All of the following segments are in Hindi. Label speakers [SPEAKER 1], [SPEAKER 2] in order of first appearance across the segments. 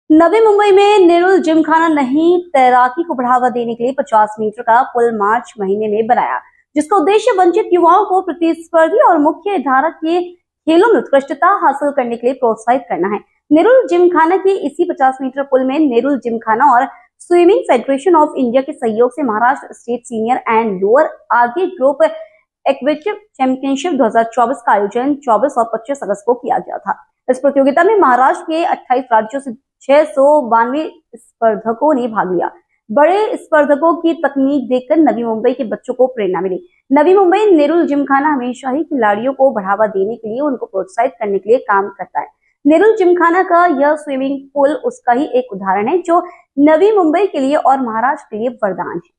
[SPEAKER 1] नवी मुंबई में नेरुल जिमखाना नहीं तैराकी को बढ़ावा देने के लिए 50 मीटर का पुल मार्च महीने में बनाया, जिसका उद्देश्य वंचित युवाओं को प्रतिस्पर्धी और मुख्य धारा के खेलों में उत्कृष्टता हासिल करने के लिए प्रोत्साहित करना है। नेरुल जिमखाना के इसी 50 मीटर पुल में नेरुल जिमखाना और स्विमिंग फेडरेशन ऑफ इंडिया के सहयोग से Maharashtra state senior and lower आगे ग्रुप एक्वेटिक चैंपियनशिप 2024 का आयोजन 24 और 25 अगस्त को किया गया था। इस प्रतियोगिता में महाराष्ट्र के 28 राज्यों से 692 स्पर्धकों ने भाग लिया। बड़े स्पर्धकों की तकनीक देखकर नवी मुंबई के बच्चों को प्रेरणा मिली। नवी मुंबई नेरुल जिमखाना हमेशा ही खिलाड़ियों को बढ़ावा देने के लिए, उनको प्रोत्साहित करने के लिए काम करता है। नेरुल जिमखाना का यह स्विमिंग पूल उसका ही एक उदाहरण है, जो नवी मुंबई के लिए और महाराष्ट्र के लिए वरदान है।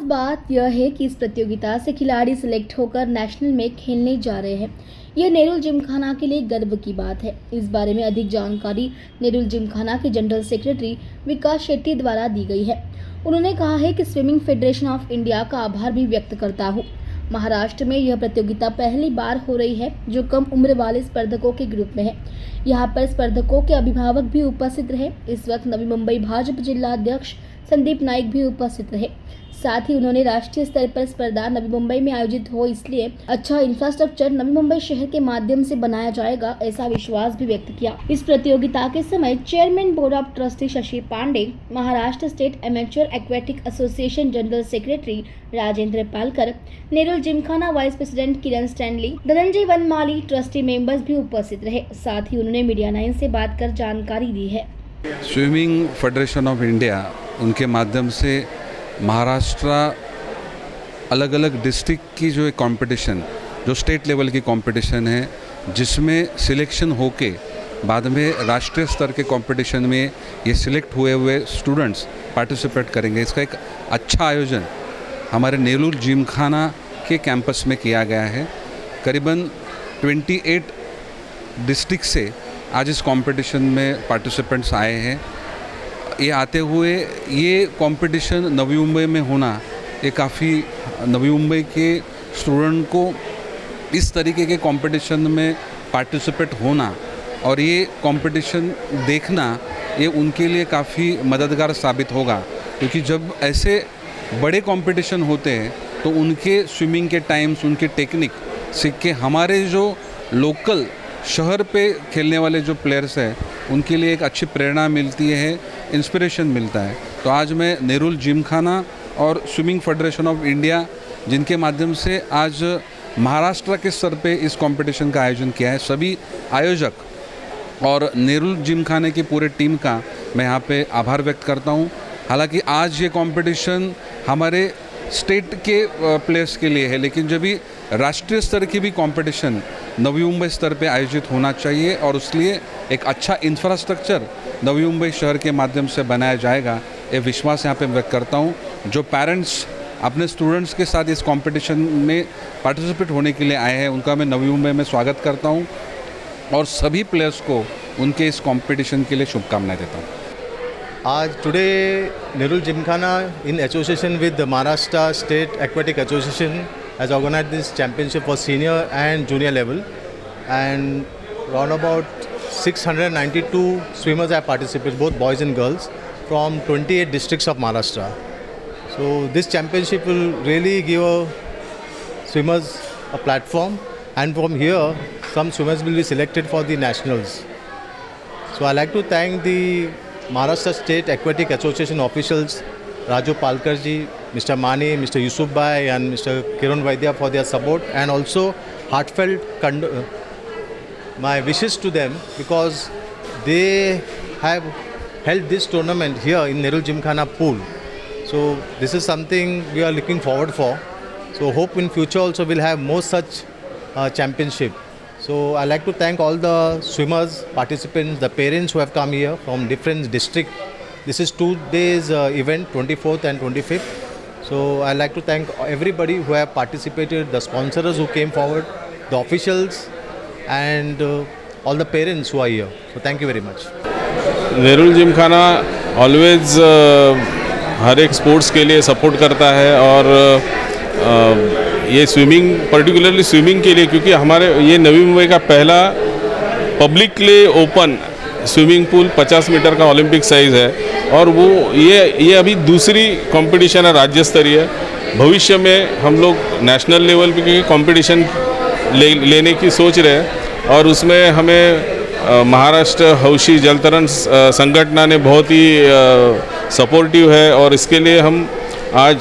[SPEAKER 2] बात यह है कि इस प्रतियोगिता से खिलाड़ी सिलेक्ट होकर नेशनल में खेलने जा रहे हैं। यह नेरुल जिमखाना के लिए गर्व की बात है। इस बारे में अधिक जानकारी नेरुल जिमखाना के जनरल सेक्रेटरी विकास शेट्टी द्वारा दी गई है। उन्होंने कहा है कि स्विमिंग फेडरेशन ऑफ इंडिया का आभार भी व्यक्त करता हूँ। महाराष्ट्र में यह प्रतियोगिता पहली बार हो रही है, जो कम उम्र वाले स्पर्धकों के ग्रुप में है। यहाँ पर स्पर्धकों के अभिभावक भी उपस्थित रहे। इस वक्त नवी मुंबई भाजपा जिला अध्यक्ष संदीप नाइक भी उपस्थित रहे। साथ ही उन्होंने राष्ट्रीय स्तर पर स्पर्धा नवी मुंबई में आयोजित हो, इसलिए अच्छा इंफ्रास्ट्रक्चर नवी मुंबई शहर के माध्यम से बनाया जाएगा, ऐसा विश्वास भी व्यक्त किया। इस प्रतियोगिता के समय chairman board of trustee Shashi Pandey, Maharashtra state amateur aquatic association general secretary Rajendra Palkar, Nerul Gymkhana vice president Kiran Stanley, Dhananjay Vanmali, trustee members भी उपस्थित रहे। साथ ही उन्होंने मीडिया 9 से बात कर जानकारी दी है।
[SPEAKER 3] स्विमिंग फेडरेशन ऑफ इंडिया, उनके माध्यम से महाराष्ट्र अलग अलग डिस्ट्रिक्ट की जो एक कंपटीशन, जो स्टेट लेवल की कंपटीशन है, जिसमें सिलेक्शन होके बाद में राष्ट्रीय स्तर के कंपटीशन में ये सिलेक्ट हुए स्टूडेंट्स पार्टिसिपेट करेंगे। इसका एक अच्छा आयोजन हमारे नेरुल जिमखाना के कैंपस में किया गया है। करीबन 28 डिस्ट्रिक्ट से आज इस कंपटीशन में पार्टिसिपेंट्स आए हैं। ये आते हुए ये कंपटीशन नवी मुंबई में होना, ये काफ़ी नवी मुंबई के स्टूडेंट को इस तरीके के कंपटीशन में पार्टिसिपेट होना और ये कंपटीशन देखना, ये उनके लिए काफ़ी मददगार साबित होगा। क्योंकि जब ऐसे बड़े कंपटीशन होते हैं तो उनके स्विमिंग के टाइम्स, उनके टेक्निक सीख के हमारे जो लोकल शहर पे खेलने वाले जो प्लेयर्स हैं, उनके लिए एक अच्छी प्रेरणा मिलती है, इंस्पिरेशन मिलता है। तो आज मैं नेरुल जिमखाना और स्विमिंग फेडरेशन ऑफ इंडिया, जिनके माध्यम से आज महाराष्ट्र के स्तर पे इस कंपटीशन का आयोजन किया है, सभी आयोजक और नेरुल जिमखाने की पूरे टीम का मैं यहाँ पे आभार व्यक्त करता हूँ। हालांकि आज ये कंपटीशन हमारे स्टेट के प्लेयर्स के लिए है, लेकिन जब भी राष्ट्रीय स्तर की भी कंपटीशन नवी मुंबई स्तर पे आयोजित होना चाहिए और उसलिए एक अच्छा इंफ्रास्ट्रक्चर नवी मुंबई शहर के माध्यम से बनाया जाएगा, ये विश्वास यहाँ पे व्यक्त करता हूँ। जो पेरेंट्स अपने स्टूडेंट्स के साथ इस कंपटीशन में पार्टिसिपेट होने के लिए आए हैं, उनका मैं नवी मुंबई में स्वागत करता हूँ और सभी प्लेयर्स को उनके इस कंपटीशन के लिए शुभकामनाएं देता हूँ।
[SPEAKER 4] आज today Nerul Gymkhana in association with the Maharashtra State Aquatic Association has organized this championship for senior and junior level, and around about 692 swimmers have participated, both boys and girls, from 28 districts of Maharashtra. So this championship will really give swimmers a platform, and from here some swimmers will be selected for the nationals. So I like to thank the Maharashtra State Aquatic Association officials, Raju Palkarji, Mr. Mani, Mr. Yusuf Bhai and Mr. Kiran Vaidya for their support, and also heartfelt my wishes to them, because they have held this tournament here in Nerul Gymkhana pool. So this is something we are looking forward for. So hope in future also we'll have more such championship. So I like to thank all the swimmers, participants, the parents who have come here from different districts This is 2 days event, 24th and 25th. So I'd like to thank everybody who have participated, the sponsors who came forward, the officials, and all the parents who are here. So thank you very much.
[SPEAKER 5] Nerul Gymkhana always हर एक स्पोर्ट्स के लिए सपोर्ट करता है और ये स्विमिंग, पर्टिकुलरली स्विमिंग के लिए, क्योंकि हमारे ये नवी मुंबई का पहला publicly open swimming pool 50 metre का ओलंपिक साइज़ है और वो ये अभी दूसरी कंपटीशन है राज्य स्तरीय। भविष्य में हम लोग नेशनल लेवल पे कंपटीशन लेने की सोच रहे हैं और उसमें हमें महाराष्ट्र हौशी जल तरण संगठन ने बहुत ही सपोर्टिव है और इसके लिए हम आज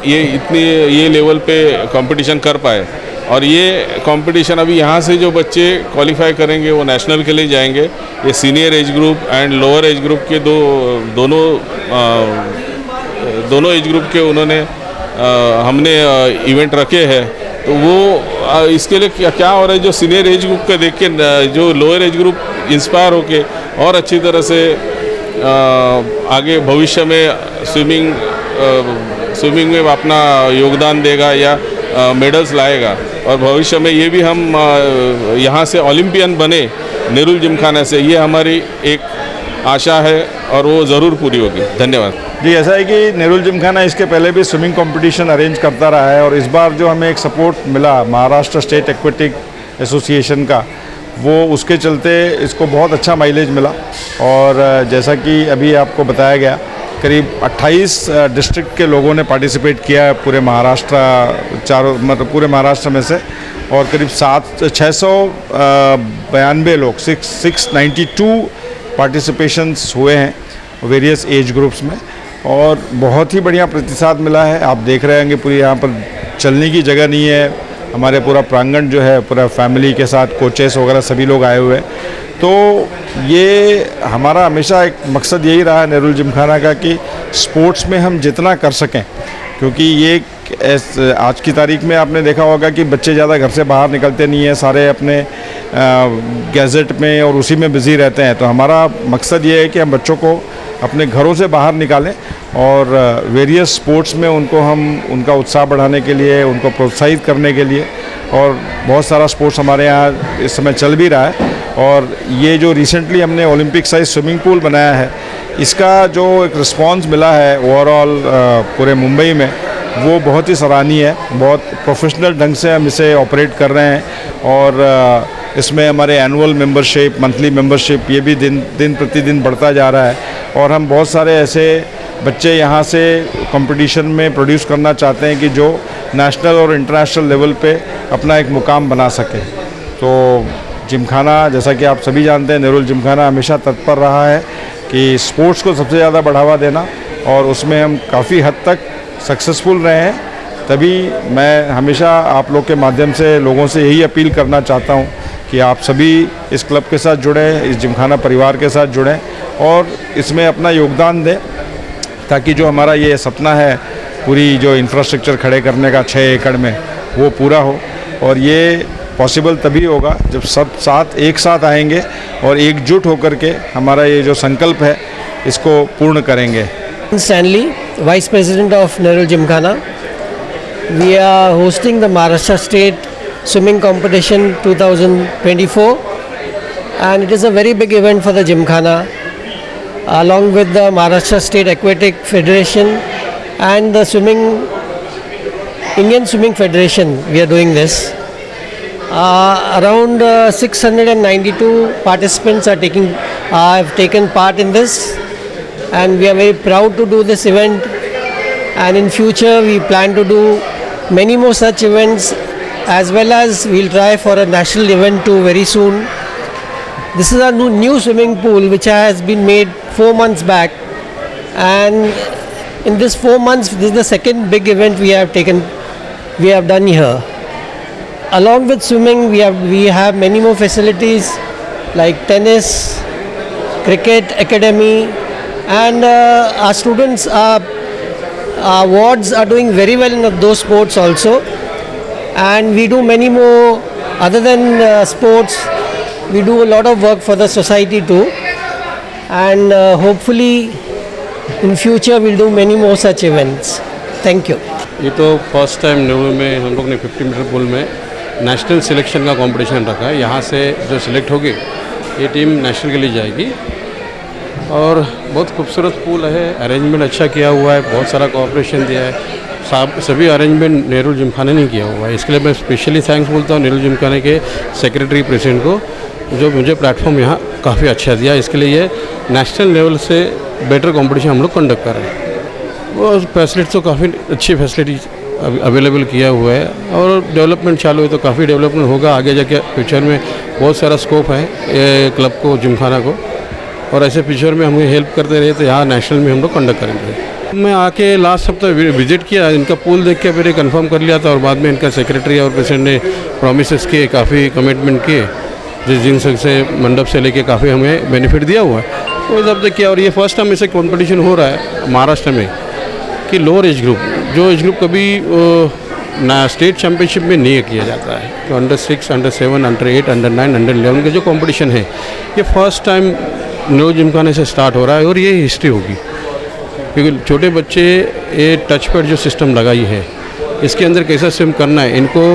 [SPEAKER 5] ये लेवल पे कंपटीशन कर पाए। और ये कंपटीशन अभी यहाँ से जो बच्चे क्वालिफाई करेंगे वो नेशनल के लिए जाएंगे। ये senior age group and lower age group के दोनों एज ग्रुप के उन्होंने हमने इवेंट रखे हैं। तो वो इसके लिए क्या हो रहा है, जो सीनियर एज ग्रुप का देख के जो लोअर एज ग्रुप इंस्पायर होके और अच्छी तरह से आगे भविष्य में स्विमिंग में अपना योगदान देगा या मेडल्स लाएगा और भविष्य में ये भी हम यहाँ से ओलंपियन बने नेरुल जिमखाना से, ये हमारी एक आशा है और वो ज़रूर पूरी होगी। धन्यवाद
[SPEAKER 6] जी। ऐसा है कि नेरुल जिमखाना इसके पहले भी स्विमिंग कंपटीशन अरेंज करता रहा है और इस बार जो हमें एक सपोर्ट मिला महाराष्ट्र स्टेट एक्वेटिक एसोसिएशन का, वो उसके चलते इसको बहुत अच्छा माइलेज मिला। और जैसा कि अभी आपको बताया गया, करीब 28 डिस्ट्रिक्ट के लोगों ने पार्टिसिपेट किया है पूरे महाराष्ट्र, मतलब पूरे महाराष्ट्र में से, और करीब 692 लोग 692 पार्टिसिपेशंस हुए हैं वेरियस एज ग्रुप्स में और बहुत ही बढ़िया प्रतिसाद मिला है। आप देख रहे होंगे पूरी यहाँ पर चलने की जगह नहीं है, हमारे पूरा प्रांगण जो है पूरा फैमिली के साथ कोचेस वगैरह सभी लोग आए हुए हैं। तो ये हमारा हमेशा एक मकसद यही रहा है नेरुल जिमखाना का कि स्पोर्ट्स में हम जितना कर सकें, क्योंकि ये आज की तारीख में आपने देखा होगा कि बच्चे ज़्यादा घर से बाहर निकलते नहीं हैं, सारे अपने गैजेट में और उसी में बिज़ी रहते हैं। तो हमारा मकसद ये है कि हम बच्चों को अपने घरों से बाहर निकालें और वेरियस स्पोर्ट्स में उनका उत्साह बढ़ाने के लिए, उनको प्रोत्साहित करने के लिए, और बहुत सारा स्पोर्ट्स हमारे यहाँ इस समय चल भी रहा है। और ये जो रिसेंटली हमने ओलंपिक साइज स्विमिंग पूल बनाया है, इसका जो एक रिस्पांस मिला है ओवरऑल पूरे मुंबई में, वो बहुत ही सराहनीय है। बहुत प्रोफेशनल ढंग से हम इसे ऑपरेट कर रहे हैं और इसमें हमारे एनुअल मेंबरशिप, मंथली मेंबरशिप, ये भी दिन प्रतिदिन बढ़ता जा रहा है। और हम बहुत सारे ऐसे बच्चे यहाँ से कंपटीशन में प्रोड्यूस करना चाहते हैं कि जो नेशनल और इंटरनेशनल लेवल पे अपना एक मुकाम बना सके। तो जिमखाना, जैसा कि आप सभी जानते हैं, नेरुल जिमखाना हमेशा तत्पर रहा है कि स्पोर्ट्स को सबसे ज़्यादा बढ़ावा देना, और उसमें हम काफ़ी हद तक सक्सेसफुल रहे हैं। तभी मैं हमेशा आप लोग के माध्यम से लोगों से यही अपील करना चाहता हूँ कि आप सभी इस क्लब के साथ जुड़ें, इस जिमखाना परिवार के साथ जुड़ें और इसमें अपना योगदान दें, ताकि जो हमारा ये सपना है पूरी जो इंफ्रास्ट्रक्चर खड़े करने का 6 एकड़ में, वो पूरा हो। और ये पॉसिबल तभी होगा जब सब एक साथ आएंगे और एकजुट होकर के हमारा ये जो संकल्प है इसको पूर्ण करेंगे।
[SPEAKER 7] Stanley, Vice President of Nerul Gymkhana. We are hosting the Maharashtra State Swimming Competition 2024, and it is a very big event for the Gymkhana. Along with the Maharashtra State Aquatic Federation and the Indian Swimming Federation, we are doing this. Around 692 participants have taken part in this, and we are very proud to do this event. And in future, we plan to do many more such events, as well as we'll try for a national event too very soon. This is a new swimming pool which has been made 4 months back, and in this 4 months, this is the second big event we have done here. Along with swimming, we have many more facilities like tennis, cricket academy, and our students, our wards are doing very well in those sports also. And we do many more other than sports. We do a lot of work for the society too, and hopefully In future, we'll do many more such events. Thank you.
[SPEAKER 8] ये तो फर्स्ट टाइम नेहरू में हम लोग ने 50 मीटर पुल में नेशनल सिलेक्शन का कंपटीशन रखा है। यहाँ से जो सिलेक्ट होगी ये टीम नेशनल के लिए जाएगी और बहुत खूबसूरत पुल है, अरेंजमेंट अच्छा किया हुआ है, बहुत सारा कोऑपरेशन दिया है। सभी अरेंजमेंट नेहरू जिमखाना ने किया हुआ है। इसके लिए मैं स्पेशली थैंक्स बोलता हूँ नेहरू जिमखाना के सेक्रेटरी प्रेसिडेंट को, जो मुझे प्लेटफॉर्म यहाँ काफ़ी अच्छा दिया। इसके लिए ये नेशनल लेवल से बेटर कंपटीशन हम लोग कंडक्ट कर रहे हैं। वो फैसिलिटी तो काफ़ी अच्छी फैसिलिटी अवेलेबल किया हुआ है और डेवलपमेंट चालू है तो काफ़ी डेवलपमेंट होगा आगे जाके। फ्यूचर में बहुत सारा स्कोप है ये क्लब को, जिमखाना को, और ऐसे फ्यूचर में हमें हेल्प करते रहे तो यहाँ नेशनल में हम लोग कंडक्ट करेंगे। मैं आके लास्ट हफ्ते विजिट किया, इनका पूल देख के फिर कंफर्म कर लिया था और बाद में इनका सेक्रेटरी और प्रेसिडेंट ने प्रोमिस किए, काफ़ी कमिटमेंट किए, जिन से मंडप से लेके काफ़ी हमें बेनिफिट दिया हुआ है। वो सब देख किया और ये फर्स्ट टाइम ऐसे कॉम्पिटिशन हो रहा है महाराष्ट्र में कि लोअर एज ग्रुप, जो एज ग्रुप कभी ना स्टेट चैम्पियनशिप में नहीं किया जाता है, तो under 6, under 7, under 8, under 9, under 11 का जो कंपटीशन है ये फर्स्ट टाइम नेहरू जिमखाने से स्टार्ट हो रहा है और ये हिस्ट्री होगी क्योंकि छोटे बच्चे ये टच पैड जो सिस्टम लगाई है इसके अंदर कैसा स्विम करना है इनको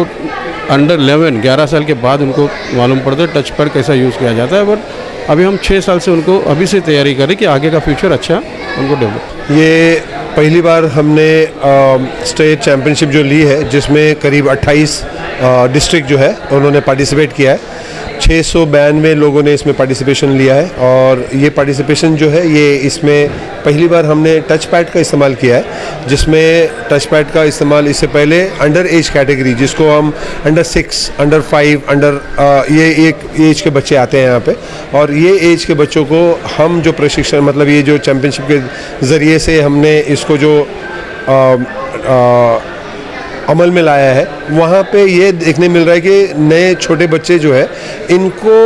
[SPEAKER 8] अंडर 11 साल के बाद उनको मालूम पड़ता है टच पैड कैसा यूज़ किया जाता है। बट अभी हम 6 साल से उनको अभी से तैयारी करें कि आगे का फ्यूचर अच्छा उनको डेवलप।
[SPEAKER 9] ये पहली बार हमने स्टेट चैम्पियनशिप जो ली है जिसमें करीब 28 डिस्ट्रिक्ट जो है उन्होंने पार्टिसिपेट किया है। 692 लोगों ने इसमें पार्टिसिपेशन लिया है और ये पार्टिसिपेशन जो है ये इसमें पहली बार हमने टच पैड का इस्तेमाल किया है, जिसमें टच पैड का इस्तेमाल इससे पहले अंडर एज कैटेगरी जिसको हम अंडर 6, अंडर 5, अंडर ये एक एज के बच्चे आते हैं यहाँ पे और ये एज के बच्चों को हम जो प्रशिक्षण मतलब ये जो चैम्पियनशिप के ज़रिए से हमने इसको जो अमल में लाया है वहाँ पे ये देखने मिल रहा है कि नए छोटे बच्चे जो है इनको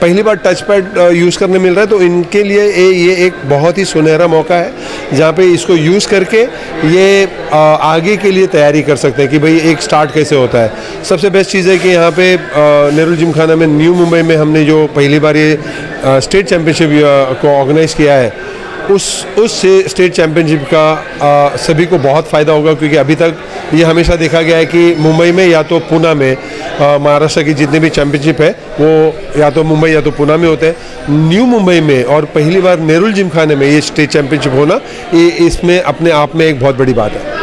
[SPEAKER 9] पहली बार टच पैड यूज़ करने मिल रहा है, तो इनके लिए ये एक बहुत ही सुनहरा मौका है जहाँ पे इसको यूज़ करके ये आगे के लिए तैयारी कर सकते हैं कि भाई एक स्टार्ट कैसे होता है। सबसे बेस्ट चीज़ है कि यहाँ पे नेहरू जिमखाना में न्यू मुंबई में हमने जो पहली बार ये स्टेट चैम्पियनशिप को ऑर्गेनाइज़ किया है उस स्टेट चैम्पियनशिप का सभी को बहुत फ़ायदा होगा क्योंकि अभी तक ये हमेशा देखा गया है कि मुंबई में या तो पुणे में महाराष्ट्र की जितनी भी चैम्पियनशिप है वो या तो मुंबई या तो पुणे में होते हैं। न्यू मुंबई में और पहली बार नेहरू जिमखाने में ये स्टेट चैम्पियनशिप होना ये इसमें अपने आप में एक बहुत बड़ी बात है।